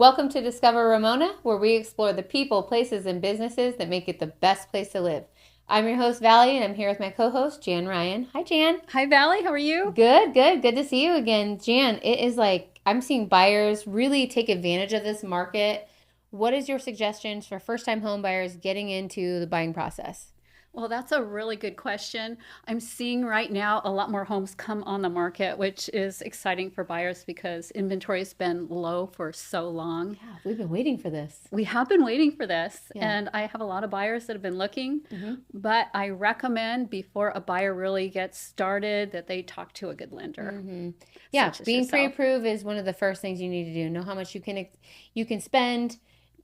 Welcome to Discover Ramona, where we explore the people, places, and businesses that make it the best place to live. I'm your host, Valley, and I'm here with my co-host, Jan Ryan. Hi, Jan. Hi, Valley. How are you? Good, good. Good to see you again. Jan, it is like I'm seeing buyers really take advantage of this market. What is your suggestions for first-time home buyers getting into the buying process? Well, that's a really good question. I'm seeing right now a lot more homes come on the market, which is exciting for buyers because inventory has been low for so long. Yeah, we've been waiting for this. We have been waiting for this, Yeah. and I have a lot of buyers that have been looking, Mm-hmm. but I recommend before a buyer really gets started that they talk to a good lender, Mm-hmm. Yeah, such as being yourself. pre-approved is one of the first things you need to do. Know how much you can spend,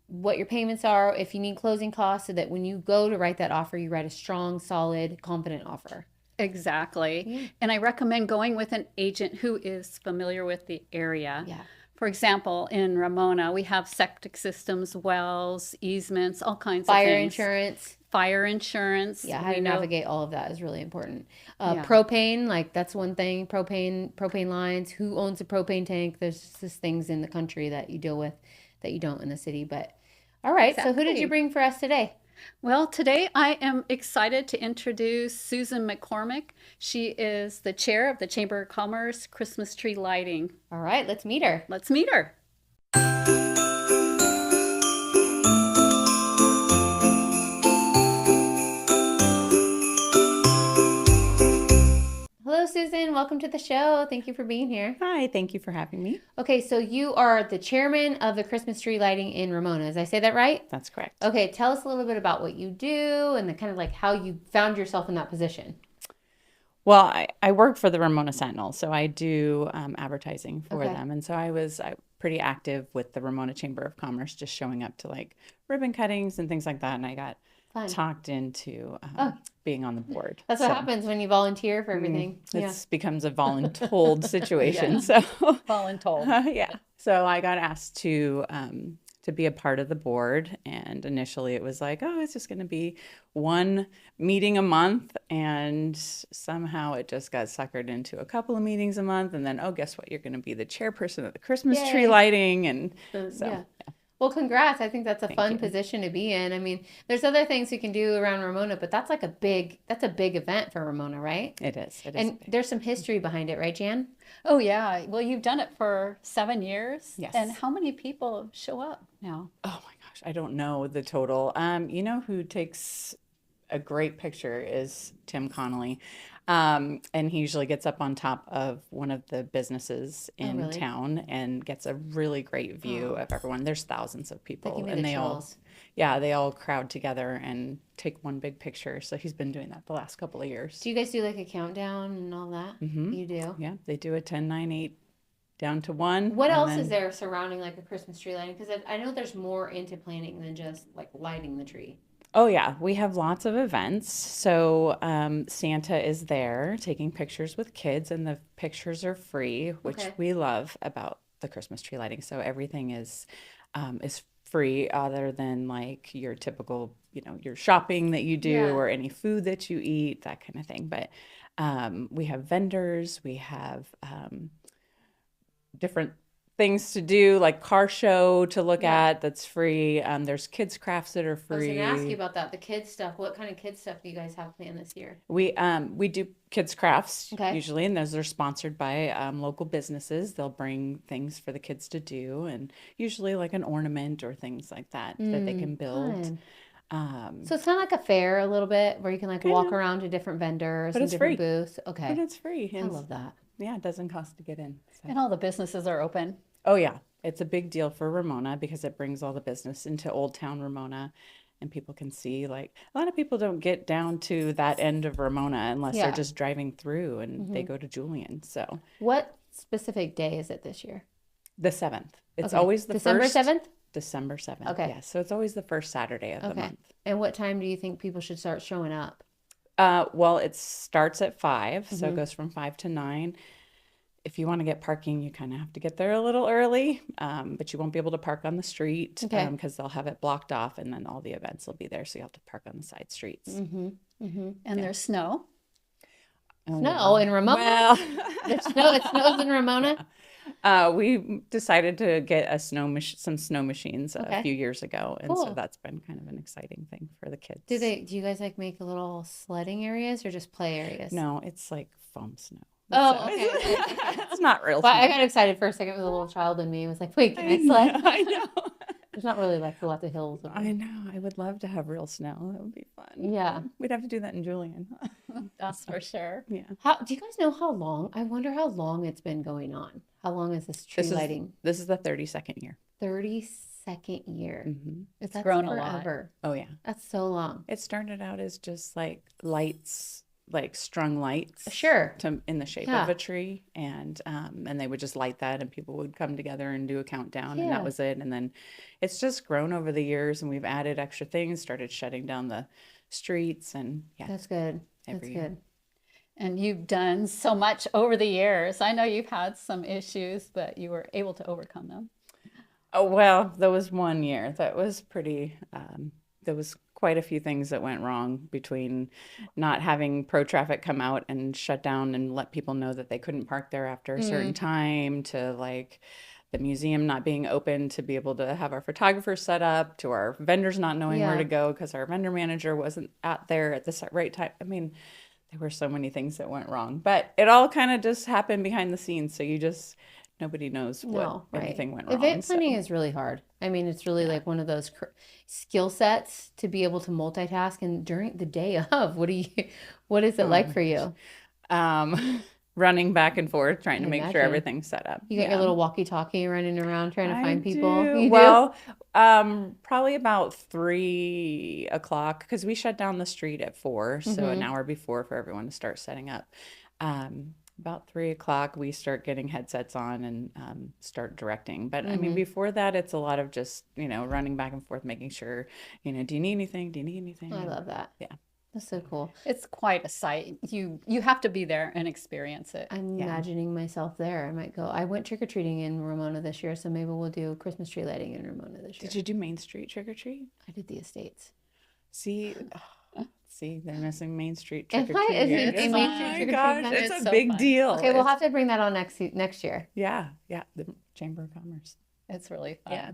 what your payments are, if you need closing costs, so that when you go to write that offer, you write a strong, solid, confident offer. Exactly. Yeah. And I recommend going with an agent who is familiar with the area. Yeah. For example, in Ramona, we have septic systems, wells, easements, all kinds of Fire things. insurance. Fire insurance. Yeah, how We to know. navigate all of that is really important. Yeah. Propane, like that's one thing. Propane lines. Who owns a propane tank? There's just things in the country that you deal with that you don't in the city. But all right, so who did you Exactly. bring for us today? Well, today I am excited to introduce Susan McCormick. She is the chair of the Chamber of Commerce Christmas Tree Lighting. All right, let's meet her. Let's meet her. Hello, Susan. Welcome to the show. Thank you for being here. Hi, thank you for having me. Okay, so you are the chairman of the Christmas tree lighting in Ramona. Did I say that right? That's correct. Okay, tell us a little bit about what you do and the kind of like how you found yourself in that position. Well, I work for the Ramona Sentinel, so I do advertising for Okay. them. And so I was pretty active with the Ramona Chamber of Commerce, just showing up to like ribbon cuttings and things like that. And I got Fun. talked into Oh. being on the board. That's what happens when you volunteer for everything. Yeah. It becomes a voluntold situation. Yeah. So Voluntold. yeah. So I got asked to be a part of the board, and initially it was like, oh, it's just going to be one meeting a month, and somehow it just got suckered into a couple of meetings a month, and then oh, guess what? You're going to be the chairperson of the Christmas tree Yay. lighting, and So, so yeah. Well, congrats. I think that's a thank fun you. position to be in. I mean, there's other things you can do around Ramona, but that's like that's a big event for Ramona, right? It is. It is. And there's some history behind it, right, Jan? Oh, yeah. Well, you've done it for 7 years. Yes. And how many people show up now? Oh my gosh, I don't know the total. You know who takes a great picture is Tim Connolly. And he usually gets up on top of one of the businesses in really? town and gets a really great view Oh. of everyone. There's thousands of That people, give me and the they all, chills. yeah, they all crowd together and take one big picture. So he's been doing that the last couple of years. Do you guys do like a countdown and all that? Hmm. You do? Yeah, they do a 10, 9, 8 down to 1. What and else then is there surrounding like a Christmas tree lighting? Because I know there's more into planning than just like lighting the tree. Oh, yeah, we have lots of events. So Santa is there taking pictures with kids, and the pictures are free, which Okay. we love about the Christmas tree lighting. So everything is free, other than like your typical, your shopping that you do, Yeah. or any food that you eat, that kind of thing. But we have vendors, we have different things to do, like car show to look Yeah. at that's free. There's kids crafts that are I was going to ask you free. about that, the kids stuff. What kind of kids stuff do you guys have planned this year? We do kids crafts Okay. usually, and those are sponsored by local businesses. They'll bring things for the kids to do, and usually like an ornament or things like that that they can build. Fun. Um, So it's kind of like a fair a little bit where you can like kind walk of, around to different vendors but and it's different free. booths. But Okay. it's free, I and love that. yeah, it doesn't cost to get in. So. And all the businesses are open. Oh yeah, it's a big deal for Ramona because it brings all the business into Old Town Ramona, and people can see, like, a lot of people don't get down to that end of Ramona unless they're Yeah. just driving through and they go to Julian. So What specific day is it this year? the 7th. It's Okay. always the December first 7th? December 7th. Okay. Yes. So it's always the first Saturday of the Okay. month. And what time do you think people should start showing up? Well, it starts at 5, so Mm-hmm. it goes from 5 to 9. If you want to get parking, you kind of have to get there a little early, but you won't be able to park on the street Okay. because they'll have it blocked off, and then all the events will be there, so you have to park on the side streets. Mm-hmm. Mm-hmm. And there's snow. Oh, Snow in Ramona? well, It snows in Ramona? We decided to get some snow machines a Okay. few years ago, and so Cool. that's been kind of an exciting thing for the kids. Do you guys like make little sledding areas or just play areas? No, it's like foam snow. Oh, So okay. it's not real Well, I snow. got excited for a second with a little child in me. I was like, wait, can I I sled? know. I know. There's not really like lots of hills. I know. I would love to have real snow. That would be fun. Yeah. We'd have to do that in Julian. That's for sure. Yeah. How do you guys know how long? I wonder how long it's been going on. How long is this tree lighting? This is the 32nd year. 32nd year. Mm-hmm. It's That's grown a lot. forever. Oh yeah. That's so long. It started out as just like lights, like strung lights, Sure. in the shape Yeah. of a tree, and they would just light that, and people would come together and do a countdown, and Yeah. that was it. And then it's just grown over the years, and we've added extra things, started shutting down the streets, and yeah, That's good. That's every year. good. And you've done so much over the years. I know you've had some issues, but you were able to overcome them. Oh, well, there was one year that was pretty, there was quite a few things that went wrong, between not having pro traffic come out and shut down and let people know that they couldn't park there after a certain time, to like the museum not being open to be able to have our photographers set up, to our vendors not knowing where Yeah. to go because our vendor manager wasn't out there at the right time. I mean, there were so many things that went wrong, but it all kind of just happened behind the scenes. So nobody knows what No, right. anything went wrong. Event So planning is really hard. I mean, it's really like one of those skill sets to be able to multitask. And during the day of, what is it like for you? running back and forth, trying to make imagine. sure everything's set up. You got your little walkie-talkie running around trying to I find people. do. You do? Well, probably about 3 o'clock, because we shut down the street at 4, so an hour before for everyone to start setting up. About 3 o'clock, we start getting headsets on and start directing. But I mean, before that, it's a lot of just running back and forth, making sure do you need anything? Do you need anything? I love that. Yeah. That's so cool. It's quite a sight. You have to be there and experience it. I'm imagining myself there. I might go. I went trick-or-treating in Ramona this year, so maybe we'll do Christmas tree lighting in Ramona this year. Did you do Main Street trick or treat? I did the estates. See, they're missing Main Street Am trick or I? treat. Is it It's Main fun. Street Oh my trick-or-treat gosh, then? it's It's a so big fun. deal. Okay, we'll have to bring that on next year. Yeah, the Chamber of Commerce. It's really fun. Yeah,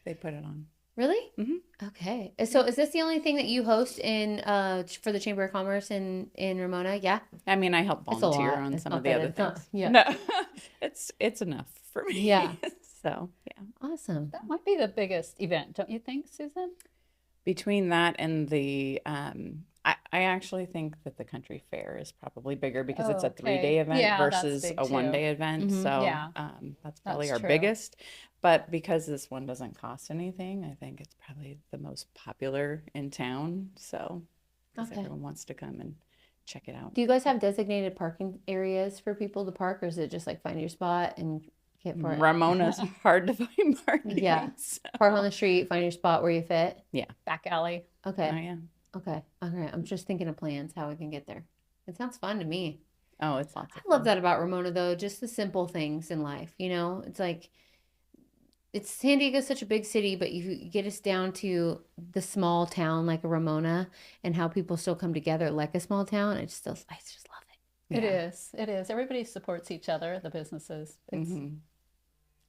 they put it on. Really? Mm-hmm. Okay. So is this the only thing that you host in for the Chamber of Commerce in Ramona? Yeah. I mean, I help It's a volunteer lot. on It's some not of the that other it's not- things. yeah. No, it's enough for me. Yeah. So yeah, Awesome. That might be the biggest event, don't you think, Susan? between that and the I actually think that the country fair is probably bigger, because it's a Okay. 3-day event Yeah, that's versus big a too. 1-day event. So Yeah. that's probably That's our true. biggest. But because this one doesn't cost anything, I think it's probably the most popular in town. So 'cause Okay. everyone wants to come and check it out. Do you guys have designated parking areas for people to park, or is it just like find your spot and get for it? Ramona's hard to find parking. Yeah. so- Park on the street, find your spot where you fit. Back alley. Okay. Oh yeah. Okay. All right. I'm just thinking of plans, how we can get there. It sounds fun to me. Oh, it's lots I of love fun. that about Ramona, though. Just the simple things in life. It's like, San Diego's such a big city, but you get us down to the small town like a Ramona, and how people still come together like a small town. I just love it. It Yeah. is. It is. Everybody supports each other, the businesses. It's Mhm.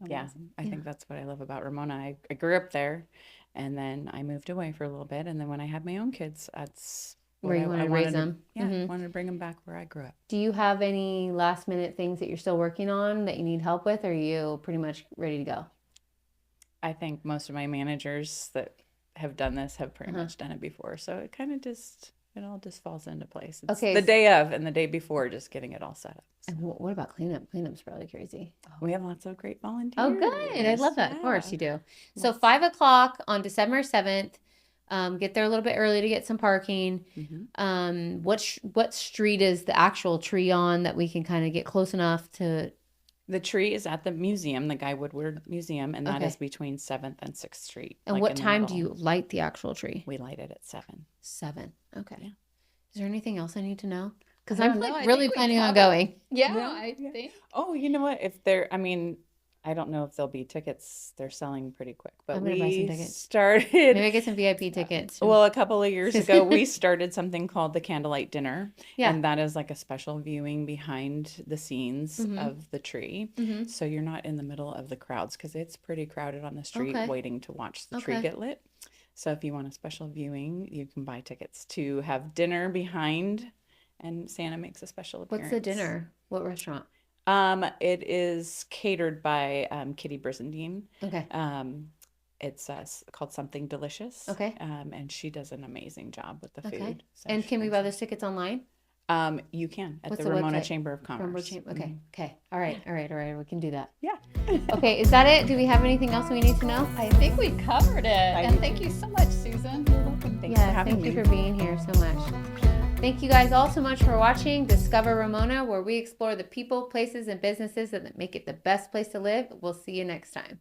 Yeah, amazing. I think that's what I love about Ramona. I grew up there, and then I moved away for a little bit, and then when I had my own kids, that's Where you I wanted to raise them. Yeah, I Mhm. wanted to bring them back where I grew up. Do you have any last minute things that you're still working on that you need help with, or are you pretty much ready to go? I think most of my managers that have done this have pretty much done it before, so it all just falls into place. It's Okay, the so- day of and the day before, just getting it all set up. So And what about cleanup? Cleanup's probably crazy. we have lots of great volunteers. Oh, good. I love that. Of course you Yeah. do. So 5 o'clock on December 7th. Get there a little bit early to get some parking. Mhm. What street is the actual tree on that we can kind of get close enough to? The tree is at the museum, the Guy Woodward Museum, and that Okay. is between 7th and 6th Street. And like what in the time do middle. you light the actual tree? We light it at 7. 7. Okay. Yeah. Is there anything else I need to know? Because I I'm don't know. like I really think we planning on covered- going. Yeah, Yeah, I yeah. think. Oh, you know what? If there, I mean, I don't know if there'll be tickets. They're selling pretty quick, but I'm gonna buy some we tickets. started, Maybe I get some VIP tickets. well, a couple of years ago, we started something called the Candlelight Dinner, Yeah. and that is like a special viewing behind the scenes Mm-hmm. of the tree. Mm-hmm. So you're not in the middle of the crowds because it's pretty crowded on the street Okay. waiting to watch the tree Okay. get lit. So if you want a special viewing, you can buy tickets to have dinner behind, and Santa makes a special What's the appearance. dinner? What restaurant? It is catered by Kitty Brizendine. Okay. It's called Something Delicious. Okay. And she does an amazing job with the Okay. food. So And she can we brings buy it. those tickets online? You can at What's the the Ramona website? Chamber of Commerce. Okay. Okay. All right. All right. All right. We can do that. Yeah. Okay. Is that it? Do we have anything else we need to know? I think we covered it. And do thank you so much, Susan. You're welcome. Thanks for Yeah. having Thank you me. for being here so much. Thank you guys all so much for watching Discover Ramona, where we explore the people, places, and businesses that make it the best place to live. We'll see you next time.